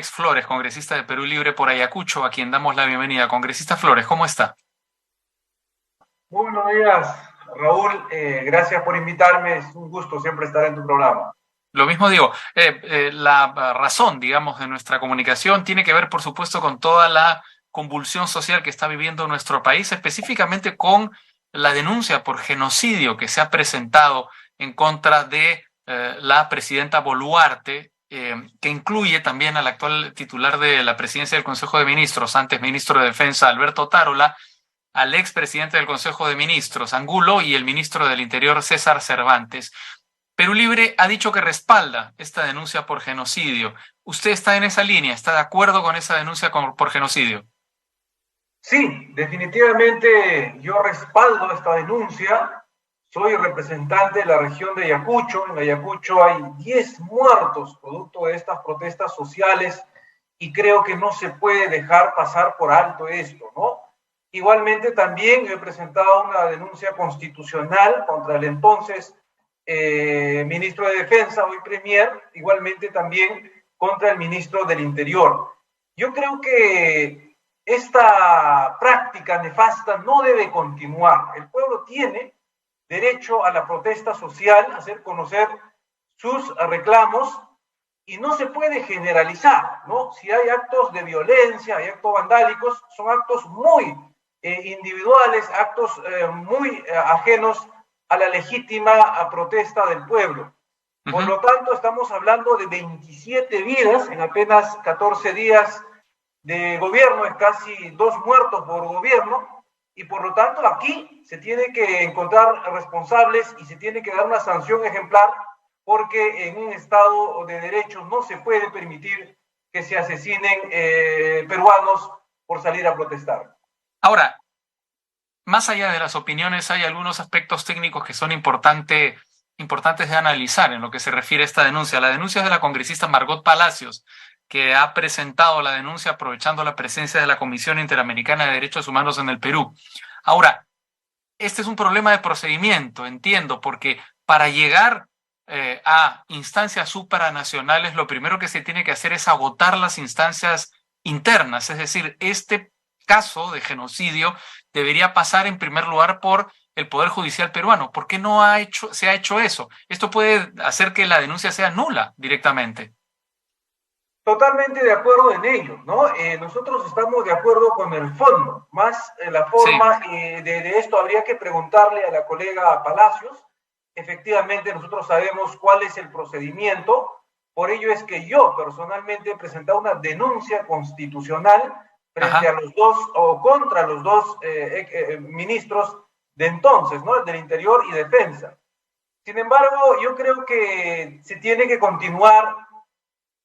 Alex Flores, congresista de Perú Libre por Ayacucho, a quien damos la bienvenida. Congresista Flores, ¿cómo está? Muy buenos días, Raúl. Gracias por invitarme. Es un gusto siempre estar en tu programa. Lo mismo digo, la razón, digamos, de nuestra comunicación tiene que ver, por supuesto, con toda la convulsión social que está viviendo nuestro país, específicamente con la denuncia por genocidio que se ha presentado en contra de la presidenta Boluarte, que incluye también al actual titular de la presidencia del Consejo de Ministros, antes ministro de Defensa, Alberto Otárola, al expresidente del Consejo de Ministros, Angulo, y el ministro del Interior, César Cervantes. Perú Libre ha dicho que respalda esta denuncia por genocidio. ¿Usted está en esa línea? ¿Está de acuerdo con esa denuncia por genocidio? Sí, definitivamente yo respaldo esta denuncia. Soy representante de la región de Ayacucho. En Ayacucho hay 10 muertos producto de estas protestas sociales y creo que no se puede dejar pasar por alto esto, ¿no? Igualmente también he presentado una denuncia constitucional contra el entonces ministro de Defensa, hoy Premier, igualmente también contra el ministro del Interior. Yo creo que esta práctica nefasta no debe continuar. El pueblo tiene derecho a la protesta social, a hacer conocer sus reclamos y no se puede generalizar, ¿no? Si hay actos de violencia, hay actos vandálicos, son actos muy individuales, actos muy ajenos a la legítima protesta del pueblo. Por lo tanto, estamos hablando de 27 vidas en apenas 14 días de gobierno, es casi 2 muertos por gobierno, y por lo tanto aquí se tiene que encontrar responsables y se tiene que dar una sanción ejemplar, porque en un Estado de Derecho no se puede permitir que se asesinen peruanos por salir a protestar. Ahora, más allá de las opiniones, hay algunos aspectos técnicos que son importantes de analizar en lo que se refiere a esta denuncia. La denuncia es de la congresista Margot Palacios, que ha presentado la denuncia aprovechando la presencia de la Comisión Interamericana de Derechos Humanos en el Perú. Ahora, este es un problema de procedimiento, entiendo, porque para llegar a instancias supranacionales, lo primero que se tiene que hacer es agotar las instancias internas, es decir, este caso de genocidio debería pasar en primer lugar por el Poder Judicial peruano. ¿Por qué no se ha hecho eso? Esto puede hacer que la denuncia sea nula directamente. Totalmente de acuerdo en ello, ¿no? Nosotros estamos de acuerdo con el fondo, más la Sí. forma de esto habría que preguntarle a la colega Palacios. Efectivamente, nosotros sabemos cuál es el procedimiento, por ello es que yo personalmente he presentado una denuncia constitucional frente Ajá. a los dos o contra los dos ministros de entonces, ¿no? El del Interior y Defensa. Sin embargo, yo creo que se tiene que continuar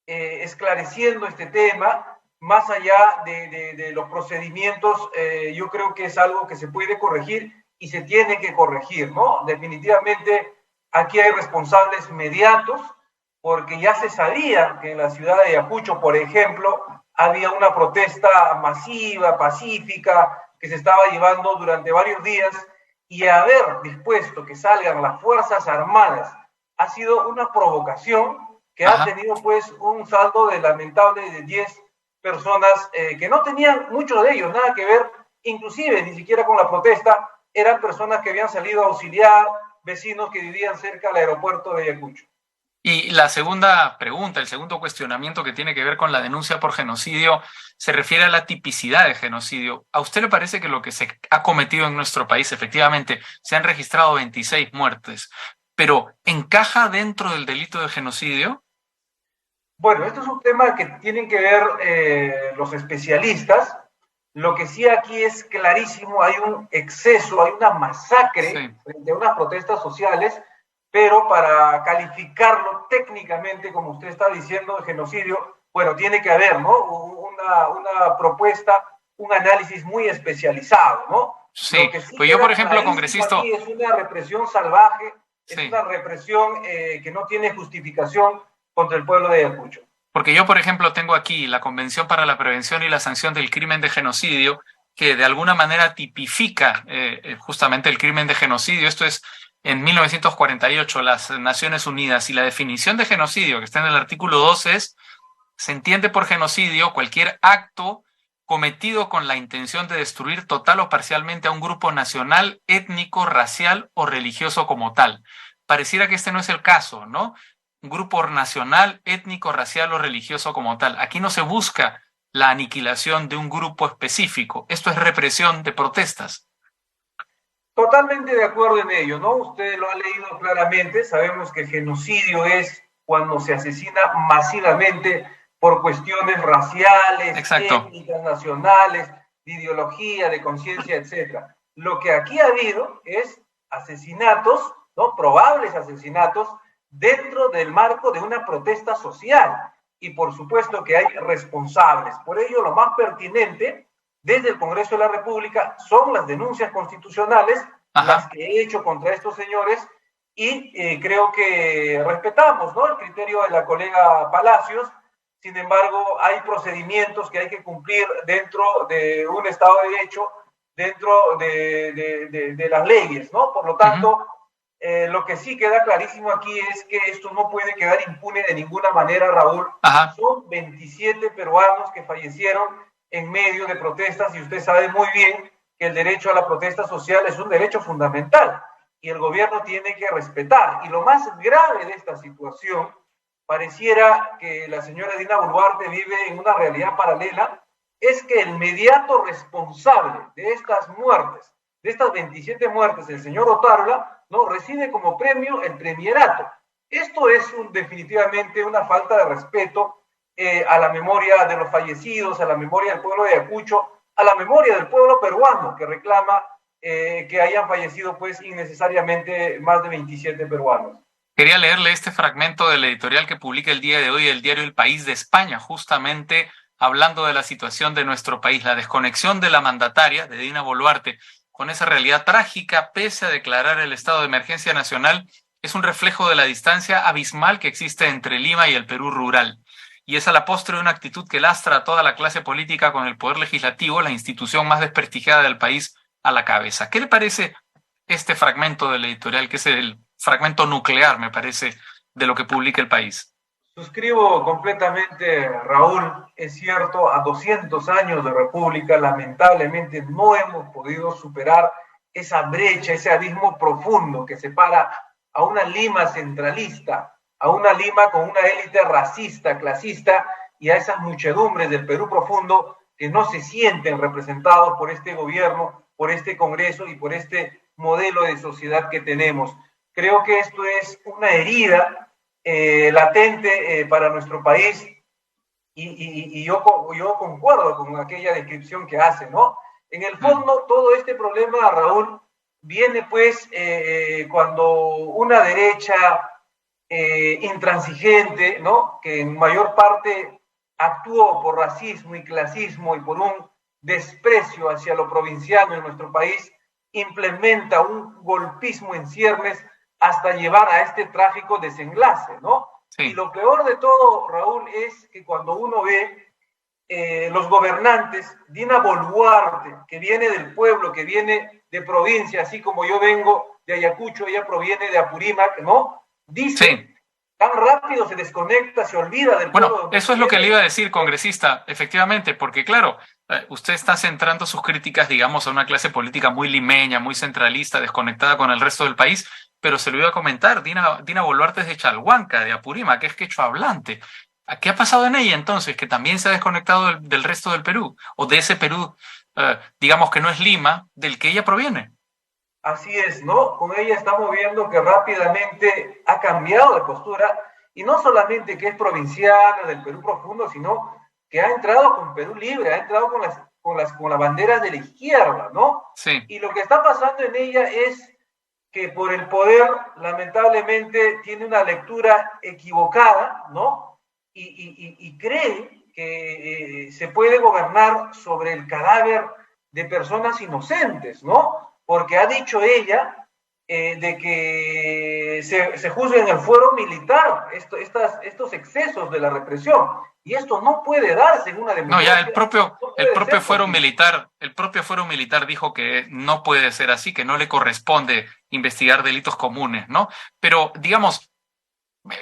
esclareciendo este tema, más allá de los procedimientos, yo creo que es algo que se puede corregir y se tiene que corregir, ¿no? Definitivamente aquí hay responsables mediatos, porque ya se sabía que en la ciudad de Ayacucho, por ejemplo, había una protesta masiva, pacífica, que se estaba llevando durante varios días, y haber dispuesto que salgan las Fuerzas Armadas ha sido una provocación que ha Ajá. tenido pues un saldo de lamentable de 10 personas que no tenían, muchos de ellos, nada que ver, inclusive ni siquiera con la protesta, eran personas que habían salido a auxiliar, vecinos que vivían cerca del aeropuerto de Ayacucho. Y la segunda pregunta, el segundo cuestionamiento que tiene que ver con la denuncia por genocidio, se refiere a la tipicidad de genocidio. ¿A usted le parece que lo que se ha cometido en nuestro país, efectivamente, se han registrado 26 muertes, pero encaja dentro del delito de genocidio? Bueno, esto es un tema que tienen que ver los especialistas. Lo que sí aquí es clarísimo, hay un exceso, hay una masacre Sí. frente a unas protestas sociales, pero para calificarlo técnicamente, como usted está diciendo, de genocidio, bueno, tiene que haber, ¿no? Una propuesta, un análisis muy especializado, ¿no? Lo Sí, que sí pues yo, por queda ejemplo, clarísimo congresista, aquí es una represión salvaje, es sí, una represión que no tiene justificación contra el pueblo de Ayacucho. porque yo, por ejemplo, tengo aquí la Convención para la Prevención y la Sanción del Crimen de Genocidio, que de alguna manera tipifica justamente el crimen de genocidio. Esto es en 1948, las Naciones Unidas, y la definición de genocidio que está en el artículo 2 es Se entiende por genocidio cualquier acto cometido con la intención de destruir total o parcialmente a un grupo nacional, étnico, racial o religioso como tal. Pareciera que este no es el caso, ¿no? Un grupo nacional, étnico, racial o religioso como tal. Aquí no se busca la aniquilación de un grupo específico. Esto es represión de protestas. Totalmente de acuerdo en ello, ¿no? Usted lo ha leído claramente, sabemos que genocidio es cuando se asesina masivamente por cuestiones raciales, Exacto. étnicas, nacionales, de ideología, de conciencia, etcétera. Lo que aquí ha habido es asesinatos, ¿no? Probables asesinatos dentro del marco de una protesta social. Y por supuesto que hay responsables. Por ello, lo más pertinente desde el Congreso de la República son las denuncias constitucionales, las Ajá. que he hecho contra estos señores, y creo que respetamos, ¿no?, el criterio de la colega Palacios. Sin embargo, hay procedimientos que hay que cumplir dentro de un Estado de Derecho, dentro de las leyes, ¿no? Por lo Uh-huh. tanto, lo que sí queda clarísimo aquí es que esto no puede quedar impune de ninguna manera, Raúl. Ajá. Son 27 peruanos que fallecieron en medio de protestas y usted sabe muy bien que el derecho a la protesta social es un derecho fundamental y el gobierno tiene que respetar. Y lo más grave de esta situación, pareciera que la señora Dina Boluarte vive en una realidad paralela, es que el inmediato responsable de estas muertes, de estas 27 muertes, el señor Otárola, ¿no?, recibe como premio el premierato. Esto es definitivamente una falta de respeto a la memoria de los fallecidos, a la memoria del pueblo de Ayacucho, a la memoria del pueblo peruano que reclama que hayan fallecido pues innecesariamente más de 27 peruanos. Quería leerle este fragmento del editorial que publica el día de hoy el diario El País de España, justamente hablando de la situación de nuestro país, la desconexión de la mandataria, de Dina Boluarte, con esa realidad trágica, pese a declarar el estado de emergencia nacional, es un reflejo de la distancia abismal que existe entre Lima y el Perú rural. Y es a la postre una actitud que lastra a toda la clase política con el poder legislativo, la institución más desprestigiada del país, a la cabeza. ¿Qué le parece este fragmento del editorial, que es el fragmento nuclear, me parece, de lo que publica El País? Suscribo completamente, Raúl. Es cierto, a 200 años de República, lamentablemente no hemos podido superar esa brecha, ese abismo profundo que separa a una Lima centralista, a una Lima con una élite racista, clasista, y a esas muchedumbres del Perú profundo que no se sienten representados por este gobierno, por este Congreso y por este modelo de sociedad que tenemos. Creo que esto es una herida latente para nuestro país y yo concuerdo con aquella descripción que hace, ¿no? En el fondo, todo este problema, Raúl, viene pues cuando una derecha intransigente, ¿no?, que en mayor parte actuó por racismo y clasismo y por un desprecio hacia lo provinciano en nuestro país, implementa un golpismo en ciernes hasta llevar a este trágico desenlace, ¿no? Sí. Y lo peor de todo, Raúl, es que cuando uno ve los gobernantes, Dina Boluarte, que viene del pueblo, que viene de provincia, así como yo vengo de Ayacucho, ella proviene de Apurímac, ¿no? Dice, sí, tan rápido se desconecta, se olvida del pueblo. Bueno, eso es lo que le iba a decir, congresista, efectivamente, porque claro, usted está centrando sus críticas, digamos, a una clase política muy limeña, muy centralista, desconectada con el resto del país, pero se lo iba a comentar, Dina Boluarte es de Chalhuanca, de Apurímac, que es quechua hablante. ¿Qué ha pasado en ella entonces? Que también se ha desconectado del resto del Perú, o de ese Perú, digamos que no es Lima, del que ella proviene. Así es, ¿no? Con ella estamos viendo que rápidamente ha cambiado de postura, y no solamente que es provinciana del Perú profundo, sino que ha entrado con Perú libre, ha entrado con las banderas de la izquierda, ¿no? Sí. Y lo que está pasando en ella es que por el poder, lamentablemente, tiene una lectura equivocada, ¿no? Y cree que se puede gobernar sobre el cadáver de personas inocentes, ¿no? Porque ha dicho ella de que se juzgue en el fuero militar estos excesos de la represión. Y esto no puede darse en una democracia. No, ya el propio fuero militar dijo que no puede ser así, que no le corresponde investigar delitos comunes, ¿no? Pero, digamos,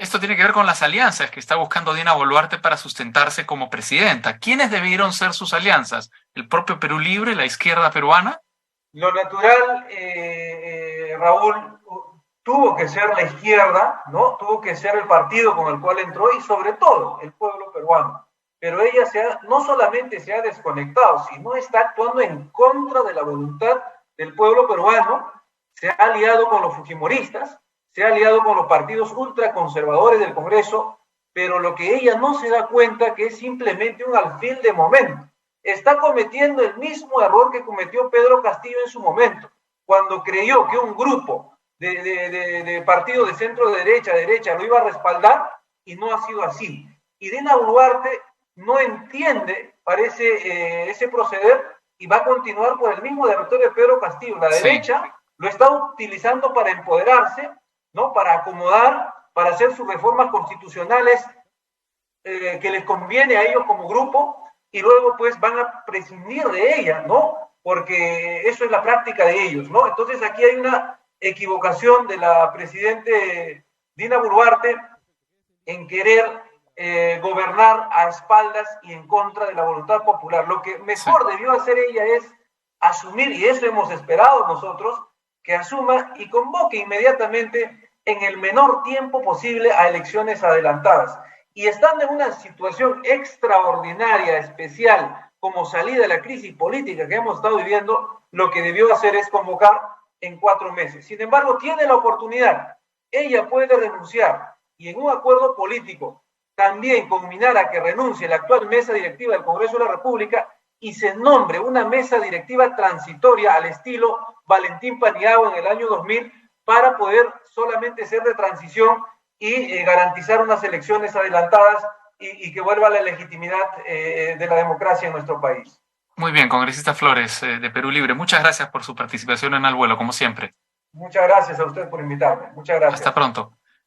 Esto tiene que ver con las alianzas que está buscando Dina Boluarte para sustentarse como presidenta. ¿Quiénes debieron ser sus alianzas? ¿El propio Perú Libre, la izquierda peruana? Lo natural, Raúl, tuvo que ser la izquierda, ¿no? Tuvo que ser el partido con el cual entró y sobre todo el pueblo peruano. Pero ella no solamente se ha desconectado, sino está actuando en contra de la voluntad del pueblo peruano, se ha aliado con los fujimoristas, se ha aliado con los partidos ultraconservadores del Congreso, pero lo que ella no se da cuenta que es simplemente un alfil de momento. Está cometiendo el mismo error que cometió Pedro Castillo en su momento, cuando creyó que un grupo de partido de centro derecha lo iba a respaldar, y no ha sido así. Y Dina Boluarte no entiende, parece, ese proceder, y va a continuar por el mismo derrotero de Pedro Castillo. La derecha lo está utilizando para empoderarse, ¿no? Para acomodar, para hacer sus reformas constitucionales que les conviene a ellos como grupo, y luego pues van a prescindir de ella, ¿no? Porque eso es la práctica de ellos, ¿no? Entonces aquí hay una equivocación de la presidente Dina Boluarte en querer gobernar a espaldas y en contra de la voluntad popular. Lo que mejor debió hacer ella es asumir, y eso hemos esperado nosotros, que asuma y convoque inmediatamente en el menor tiempo posible a elecciones adelantadas. Y estando en una situación extraordinaria, especial, como salida de la crisis política que hemos estado viviendo, lo que debió hacer es convocar en 4 meses. Sin embargo, tiene la oportunidad. Ella puede renunciar y en un acuerdo político también combinar a que renuncie la actual mesa directiva del Congreso de la República y se nombre una mesa directiva transitoria al estilo Valentín Paniagua en el año 2000 para poder solamente ser de transición y garantizar unas elecciones adelantadas y que vuelva la legitimidad de la democracia en nuestro país. Muy bien, congresista Flores, de Perú Libre. Muchas gracias por su participación en Al Vuelo, como siempre. Muchas gracias a usted por invitarme. Muchas gracias. Hasta pronto.